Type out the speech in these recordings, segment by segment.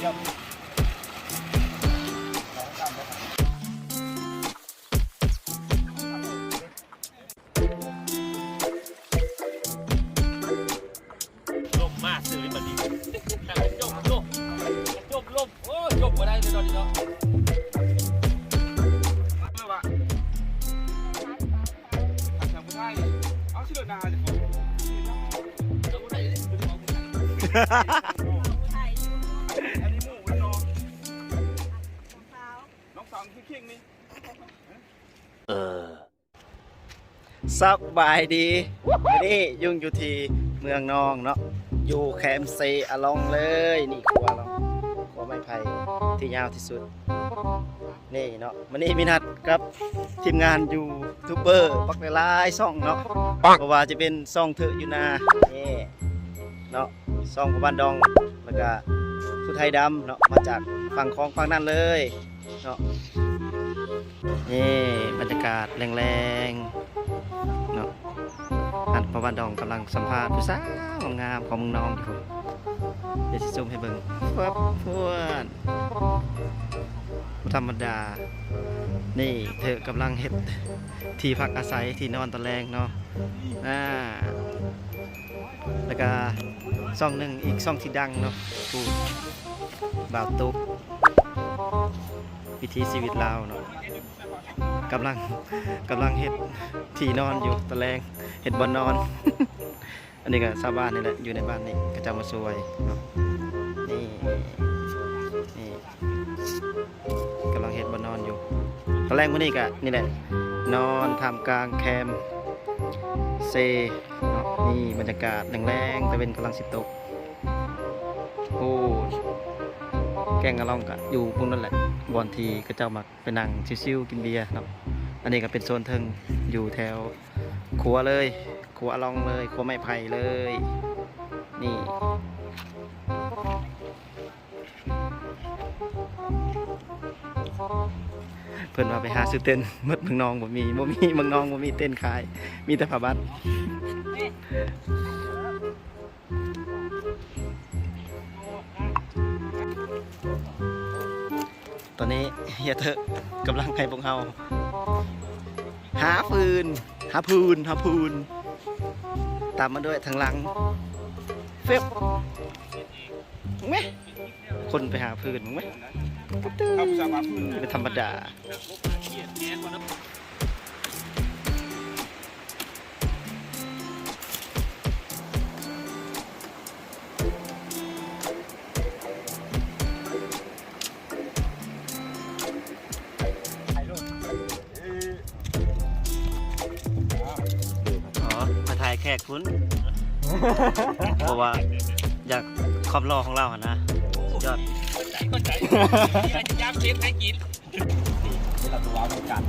ลมมากสื่อเลยบัดนี้แต่จบลมโอ้จบมาได้เลยตอนนี้เนาะเมื่อวะทำได้เอาชื่อนาเดี๋ยวผมเอาผู้ไทยเลยเอาผู้ไทยอันนี้หมูน้องสาวคือเข่งนี่สบายดีนี่ยุ่งอยู่ที่เมืองนองเนาะอยู่แคมป์เซอลองเลยนี่ครัวเราครัวไม้ไผ่ที่ยาวที่สุดนี่เนาะวันนี้มีนัดกับทีมงานยูทูบเบอร์ปักหลายๆซ่องเนาะเพราะว่าจะเป็นซ่องเถอะอยู่นานี่เนาะซ่องของบ้านดองแล้วก็ผู้ไทยดำเนาะมาจากฝั่งของฝั่งนั้นเลยเนาะนี่บรรยากาศแรงๆเนาะอันพอบ้านดองกำลังสัมภาษณ์ผู้สาวงามของเมืองน้องอยู่เดี๋ยวจะซูมให้เบิ่งฟับพวนธรรมดานี่เธอกำลังเฮ็ดที่พักอาศัยที่นอนตะแลงเนาะแล้วก็ซ่องหนึ่งอีกซ่องที่ดังเนาะผู้บ่าวตุ๊กวิถีชีวิตลาวเนาะกำลังเฮ็ดที่นอนอยู่ตะแลงเฮ็ดบ่อนนอน อันนี้ก็ชาวบ้านนี่แหละอยู่ในบ้านนี่ก็จะมาช่วยเนาะนี่กำลังเฮ็ดบ่อนนอนอยู่ตะแลงมื้อนี้ก็นี่แหละนอนท่ามกลางแคมป์เซเนาะนี่บรรยากาศแรงๆตะเวนกำลังสิตกโอ้แกงกะล่องก็อยู่พวกนั้นแหละบอนทีก็เจ้ามักไปนั่งชิวๆกินเบียร์เนาะอันนี้ก็เป็นโซนเทิงอยู่แถวครัวเลยครัวอลองเลยครัวไม้ไผ่เลยนี่เพิ่นว่าไปหาซื้อเต้นมดเมืองนองบ่มีเมืองนองบ่มีเต้นขายมีแต่ผ้าบัดตอนนี้เฮียเถอะกำลังให้พวกเราหาฟืนหาพูนตามมาด้วยทางหลังเฟบมึงไหมคนไปหาฟืนมึงไหมเป็นธรรมดาแขกคุณเพราะว่าอยากความรอของเรานะสุดยอดใจย้ำเชฟให้กินนี่เราตัวว้าวเหมือนกัน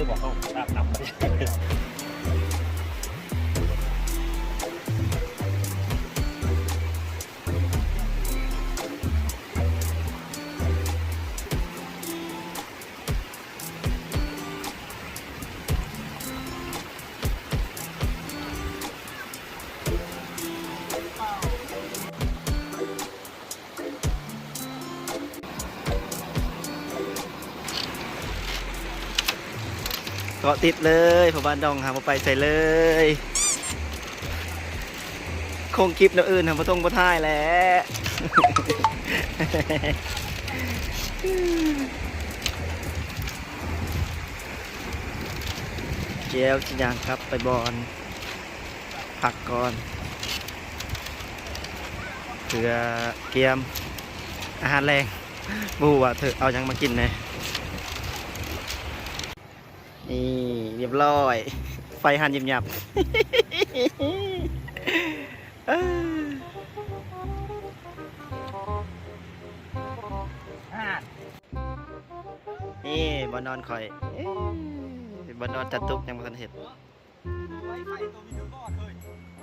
บอกเขาตับนำไปเกาะติดเลยพอบ้านดองหามาไปใส่เลยคงคลิปแล้วอื่นทำมาต้องมาท่ายแล้วเจียวจิยางครับไปบอลผักก่อนเพื่อเกียมอาหารแรงบูว่าเธอเอายังมากินเนี่ยนี่เรียบร้อยไฟหันยิบหยับนี่บอนนอนคอย บ้านนอนจัดตุกยังบ่ทันเห็ด ไว้ไฟตัวมีบอดเลย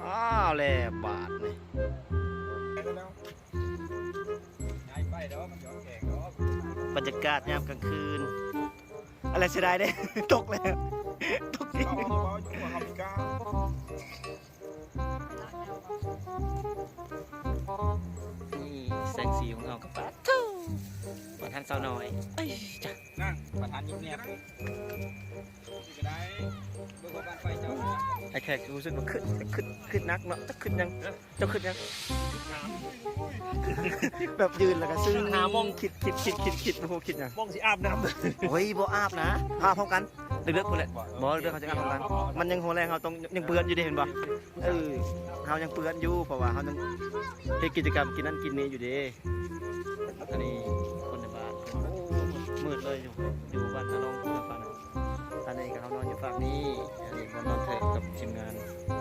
อ้าวแล่บาทนี่ ย้ายไฟเดี๋ยวมันย้อนแข่งเนาะ บรรยากาศยามกลางคืน อะไรเสียดายเด้ ตกแล้วตกจริง เอาอยู่ว่าเขามีกล้า นี่แสงสีของเรากับป้าทูบนทางสาวน้อยเอ้ยจ้ะ นั่งประธานยิ้มเนี่ยจะได้เบอร์การไฟเจ้า ไอ้แขกรู้สึกว่าขึ้นนักเนาะจะขึ้นยังจะขึ้นยัง แบบยืนแล้วก็ซึ่งคิดโอ้โหคิดยัง มองสิอาบน้ำ โอ้ยบ่อาบนะอาบพร้อมกันเลือกคนแหละบ่เลือกเขาจะอาบพร้อมกันมันยังโหแรงเขาต้องยังเปื้อนอยู่ดิเห็นบ่เขายังเปื้อนอยู่เพราะว่าเขาต้องเฮ็ดกิจกรรมกินนั่นกินนี่อยู่ดิอันนี้คนในบ้านโอ้มืดเลยอยู่บ้านนาลองคุณฟังอันนี้ก็เขานอนอยู่ฝั่งนี้อันนี้เขานอนเถอะกับทีมงาน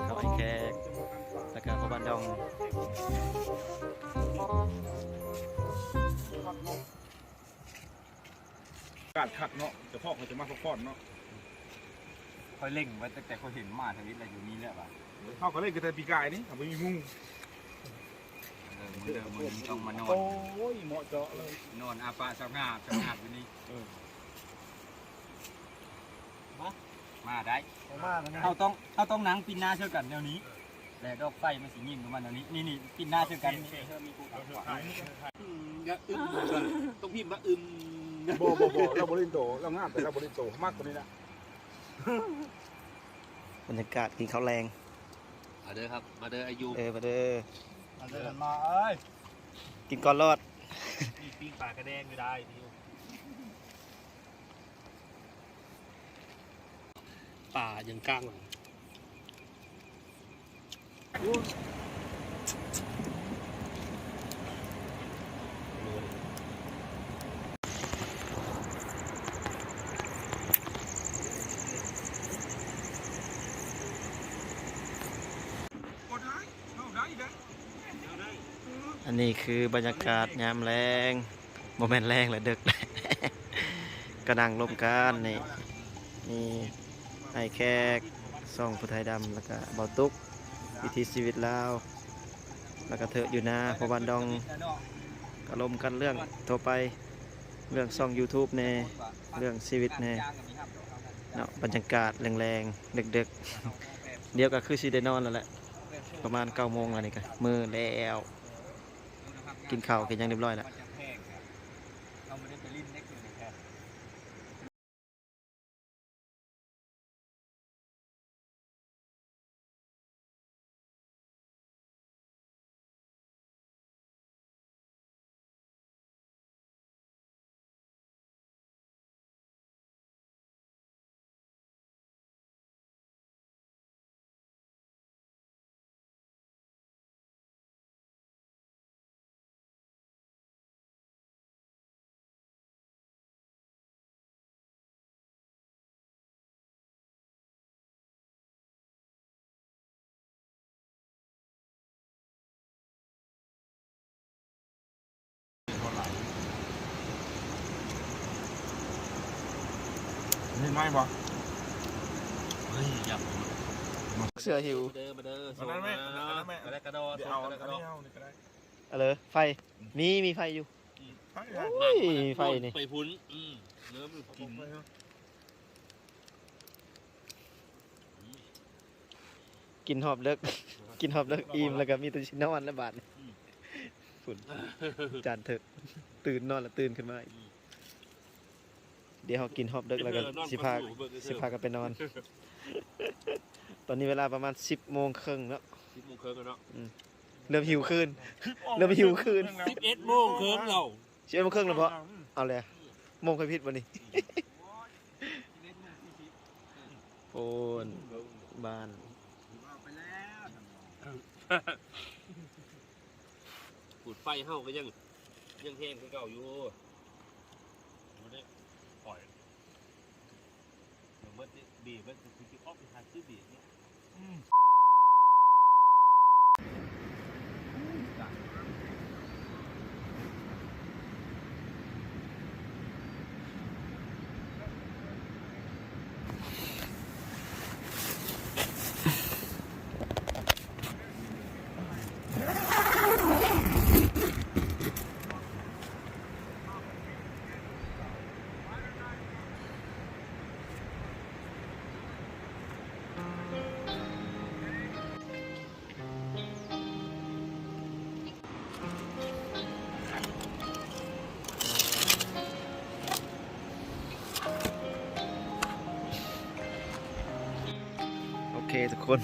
เขาไอ้แขกแล้วก็พ่อบ้านดอง การขัดเนาะจะพ่อเขาจะมาพักผ่อนเนาะคอยเล่งไว้แต่เขาเห็นมาทวิตอะไรอยู่นี่แหละป่ะเขาก็เล่นกันแต่ปีกายนี่เขาไม่มีมุ้งเดิมมึงต้องมานอนโอ้ยเหมาะเจาะเลยนอนอาปาสงาบอยู่นี่มาได้เขาต้องนั่งปีนหน้าเชื่อกันแนวนี้แล้วดอกไฟมันสียิงประมาณแนวนี้นี่ปีนหน้าเชื่อกัน อย่าอึมต้องพิมพ์ว่าอึม โบเราบริโตเรางามแต่เราบริโตมากกว่านี้นะ บรรยากาศกินข้าวแรง มาเด้อครับมาเด้ออายุ มาเด้อ มาเดินมาเอ้ย กินก่อนรอด มีปิ้งปลากระแดงอยู่ได้ดิวป่ายังกลางหลัง อันนี้คือบรรยากาศยามแรงโมเมนต์แรงแหละดึก กระนังลมกันนี่ไอ้แขกส่องผู้ไทยดำแล้วก็เบาตุกวิถีชีวิตลาวแล้วก็เถอะอยู่นาพอบันดองก็ลมกันเรื่องทั่วไปเรื่องซ่อง YouTube แน่เรื่องชีวิตแน่เนาะบรรยากาศแรงๆดึกๆเดี๋ยวก็คือสิได้นอนแล้วแหละประมาณ9 โมงแล้วนี่ก็มือแล้วกินข้าวกินยังเรียบร้อยแล้วนี่ไม่บ่ เฮ้ยยับ เสือหิว มาเด้อมาเด้อ อันนั้นไม่อันนั้นไม่ กระแดกกระดอ เดี๋ยว ก เอา ระ อัน แดกกระด นี้ อ เอานี่ก็ได้ อะไรไฟมีไฟอยู่ โอ้ยไฟนี่ ไปพุ้นเนื้อมันกิน กินหอบเลิก กินหอบเลิกอิ่มแล้วก็มีแตัวชิ้นนอนและบาทฝุ่นจานเถอะตื่นนอนแล้วตื่นขึ้นมาอีกเดี๋ยวเขากินหอบเลิกแล้วก็สิพากันไปนอน ตอนนี้เวลาประมาณ10 โมงครึ่งแล้ว 10 โมงครึ่งแล้วเนาะ เริ่มหิวคืนเริ่มหิวคืน 11 โมงครึ่งเรา 11 โมงครึ่งแล้วเพาะเอาเลยโมงเคยพิษวันนี้ โอนบ้าน ปูดไฟเฮาก็ยังแห้งคือเก่าอยู่บ่ได้ปล่อยเมื่อบีบมันคือออกไปหาซื้อบีบเนี่ย เคทุกคน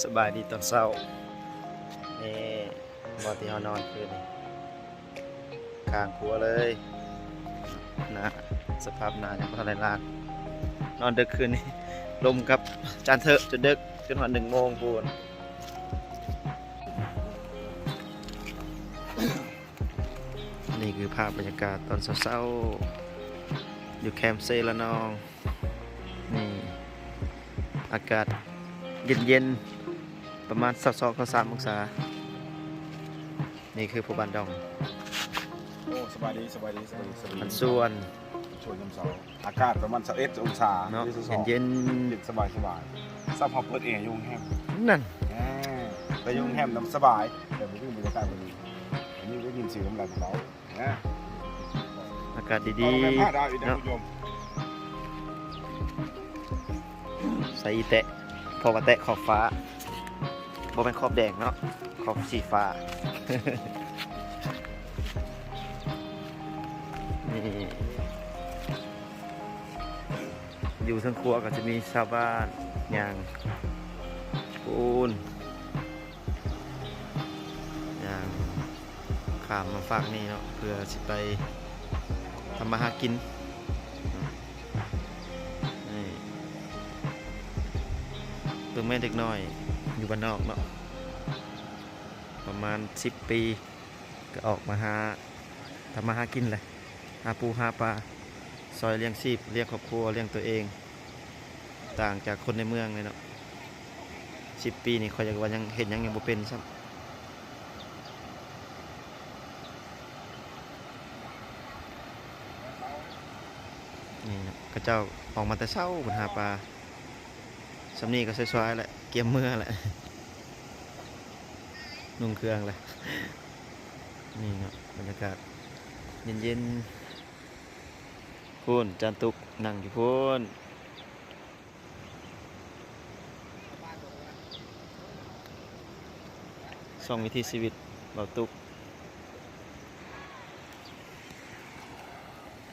สบายดีตอนเช้านี่บอที่เรานอนคืนนี้ข้างครัวเลยนะสภาพหนาอย่างพอไรล่างนอนดึกคืนนี้ลมกับจานเถอะจนดึกจนวัน1 โมงพูนนี่คือภาพบรรยากาศตอนเช้าๆอยู่แคมป์เซละนองนี่อากาศเย็นๆประมาณ22-23 องศานี่คือผู้บันดอง โอ้สบายดีมันส่วน ชวนยำเสาอากาศประมาณ21 องศา เนาะ 22 เย็น สบายซับพอเปิดแอร์ยุ่งแฮม ๆนั่น ไปยุ่งแฮมน้ำสบายแต่ไม่ยุ่งบรรยากาศวันนี้อันนี้ได้ยินเสียงน้ำลายของเรานะ อากาศดี เอาแม่ผ้าดาวอีก ๆ นะ เนาะ คุณผู้ชม ใส่อีแตะพอมาแตะขอบฟ้าบ่เป็นขอบแดงเนาะขอบสีฟ้า นี่อยู่ทั้งครัวก็จะมีชาวบ้านอย่างปูนอย่างขามมาฝากนี่เนาะเพื่อสิไปทำมาหากินนี่เพิ่งแม่เด็กน้อยอยู่บ้านนอกเนาะประมาณ10 ปีก็ออกมาหาทำมาหากินเลยหาปูหาปลาซอยเลี้ยงชีพเลี้ยงครอบครัวเลี้ยงตัวเองต่างจากคนในเมืองเลยเนาะ10 ปีนี่เขาอยากว่ายังเห็นยังบ่เป็นซ้ำนี่นะกระเจ้าออกมาแต่เช้าบนหาปลาสำนีก็สวยๆแหละเกี่ยมเมื่อแหละนุ่งเครื่องเลยนี่เนาะบรรยากาศเย็นๆพูนจานตุกนั่งอยู่พูนส่องวิถีชีวิตเบาตุก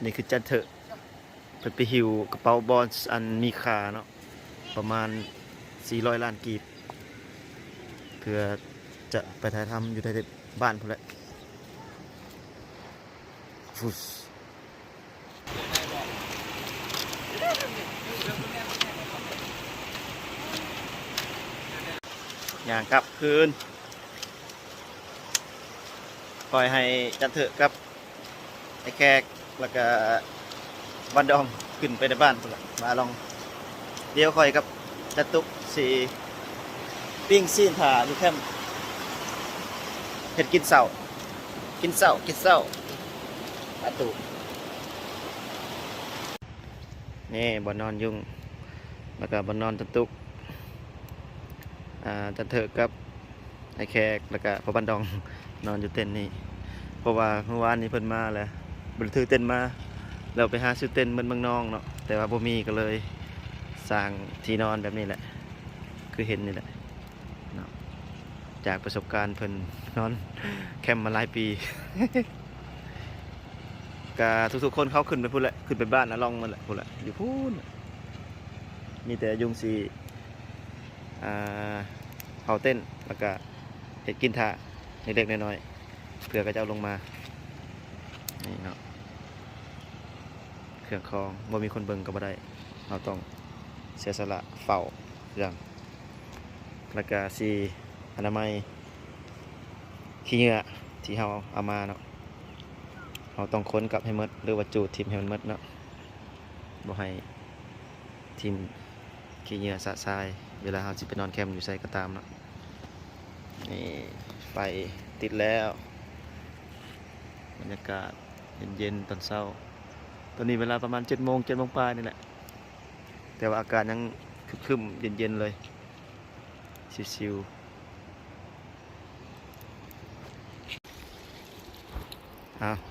นี่คือจานเถอะเป็นไปหิวกระเป๋าบอลอันมีค่าเนาะประมาณ400 ล้านกีบเพื่อจะไปถ่ายทำอยู่ในบ้านพุ่นแหละฟุสอย่างกลับคืนปล่อยให้จันเถอะกับไอ้แขกแล้วก็บันดองขึ้นไปในบ้านพุ่นแหละมาลองเดี๋ยวคอยกับจัตุกสีปิ้งซีนผ่าอยู่แคมป์เห็ดกินเสาอาตุนี่บ่นอนยุ่งแล้วก็บ่นอนจัตุกจันเถอะกับไอ้แขกแล้วก็พ่อบันดองนอนอยู่เต็นท์นี่เพราะว่าเมื่อวานนี้เพิ่นมาแล้วบ่ได้ถือเต็นท์มาเราไปหาซื้อเต็นท์เหมือนเมืองนองเนาะแต่ว่าบ่มีก็เลยสร้างที่นอนแบบนี้แหละคือเห็นนี่แหละเนาะจากประสบการณ์เพิ่นนอนแคมป์มาหลายปี กะทุกๆคนเขาขึ้นไปพูดแหละขึ้นไปบ้านนะลองมันแหละพูดแหละอยู่พูดมีแต่ยุงสีเขาเต้นแล้วก็เห็ดกินท่าเล็กๆน้อยๆเพื่อก็จะเอาลงมานี่เนาะเครื่องคองบ่มีคนเบิ่งก็บ่ได้เราต้องเสียสละเฝ้าเครื่องแล้วก็สีอนามัยขี้เหงื่อที่เราเอามาเนาะเราต้องค้นกลับให้หมดหรือว่าจูดทิมให้มันหมดเนาะบ่ให้ทิมขี้เหงื่อสะทรายเวลาเราสิไปนอนแคมป์อยู่ใส่ก็ตามเนาะนี่ไฟติดแล้วบรรยากาศเย็นๆตอนเช้าตอนนี้เวลาประมาณ7 โมงปลายนี่แหละแต่ว่าอากาศยังครึมๆเย็นๆเลยชิวๆ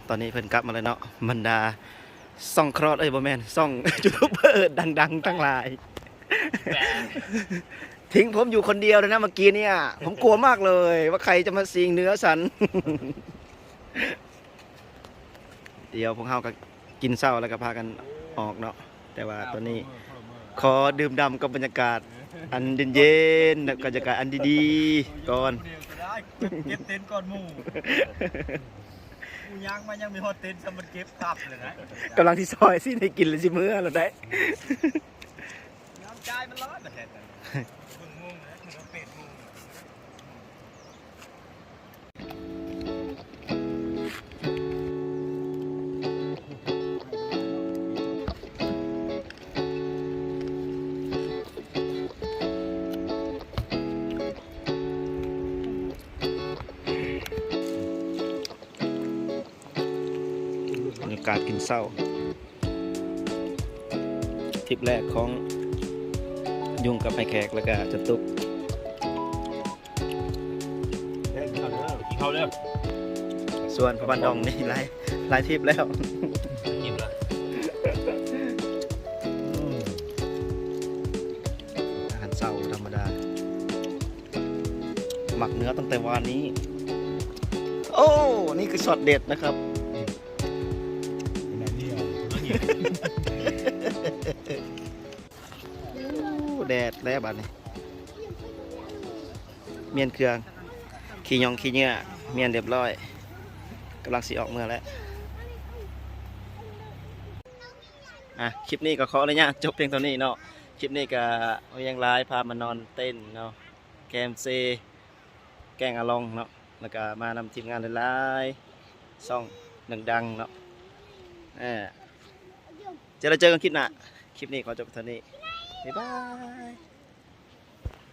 ตอนนี้เพิ่นกลับมาเลยเนาะบรรดาซ่องครอดบ่แม่นซ่อง ยูทูบเบอร์ดังๆทั้งหลาย ทิ้งผมอยู่คนเดียวเลยนะเมื่อกี้เนี่ยผมกลัวมากเลยว่าใครจะมาสิงเนื้อสัน เดี๋ยวพวกเขาก็กินเศร้าแล้วก็พากันออกเนาะแต่ว่าตอนนี้ขอดื่มด่ำกับบรรยากาศ อันเย็นๆแล้วก็จะกลายอันดีๆก่อน เดียวก็ได้เก็บเต็นท์ก่อนหมู่กูย่างมันยังมีฮอตเต็นท์ซะมันเก็บกลับเลยนะ กำลังที่ซอยสิได้กินเลยสิมื้อแล้วได้ น้ำใจมันร้อนแต่แต่มึงงงนะมึงเป็ดงง บรรยากาศกินเศร้าทริปแรกของยุงกับไอ้แขกแล้วก็จะตุก กินข้าวเด้อ ส่วนพระบันดองนี่หลายทริปแล้ว กินละ อาหารเศร้าธรรมดา หมักเนื้อตั้งแต่วานนี้ โอ้ นี่คือช็อตเด็ดนะครับ แดดแล้วบัดนี้เมียนเครื่องขี้ยองขี้เหงื่อเมียนเรียบร้อยกำลังสิออกเมื่อแล้วคลิปนี้ก็ขออนุญาตจบเพียงเท่านี้เนาะคลิปนี้ก็ยังไลฟ์พามานอนเต้นเนาะแกมเซแกงอาลองเนาะแล้วก็มานำทีมงานหลายๆซ่องดังๆเนาะเจอกันคลิปหน้าคลิปนี้ขอจบเท่านี้บ๊ายบาย